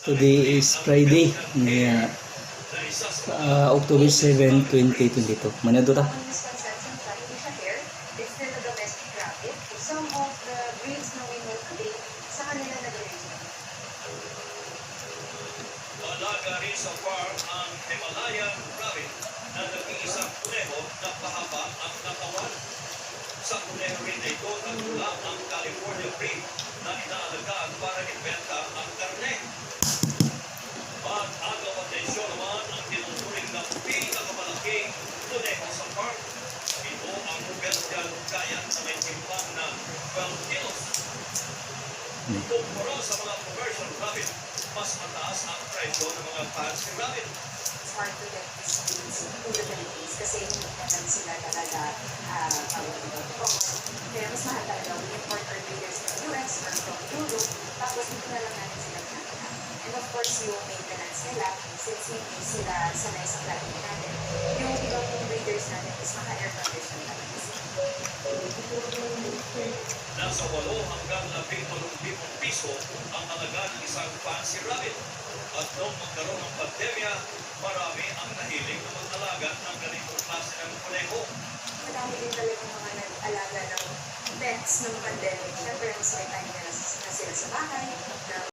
Today is Friday, October 7, 2022. Manado ta? Misconception sa hindi siya hair, it's still a domestic rabbit. Some of the breeds na we know today, sa kanila nag-originate. Alaga rin sa farm ang Himalayan rabbit na nag-iisang kuneho na pahaba ang katawan. Sa kuneho rin na ito nagmula ang California breed na inaalagaan para ibenta ang karne. At agaw atensyon naman ang tinuturing na pinakamalaking kuneho sa farm. Ito ang Belgian giant na may timbang na 12 kilos. Kumpara sa mga commercial rabbit, mas mataas ang presyo ng mga fancy rabbit. It's hard to get these breeds to the Philippines kasi hindi naman sila talaga kaya mas mahal talaga we import our breeders from US or from Europe tapos dito na lang natin sila pinakita. And of course, yung maintenance nila, since hindi sila sanay sa climate natin, yung ibang breeders natin is maka-air condition talaga sila. Nasa 8 hanggang 18,000 piso ang halaga ng isang fancy rabbit. At noong magkaroon ng pandemya, marami ang nahiling na mag-alaga ng ganitong klase ng kuneho. Madami din talagang mga nag-alaga ng pets ng pandemic. Siyempre, mas may time na sila sa bahay, na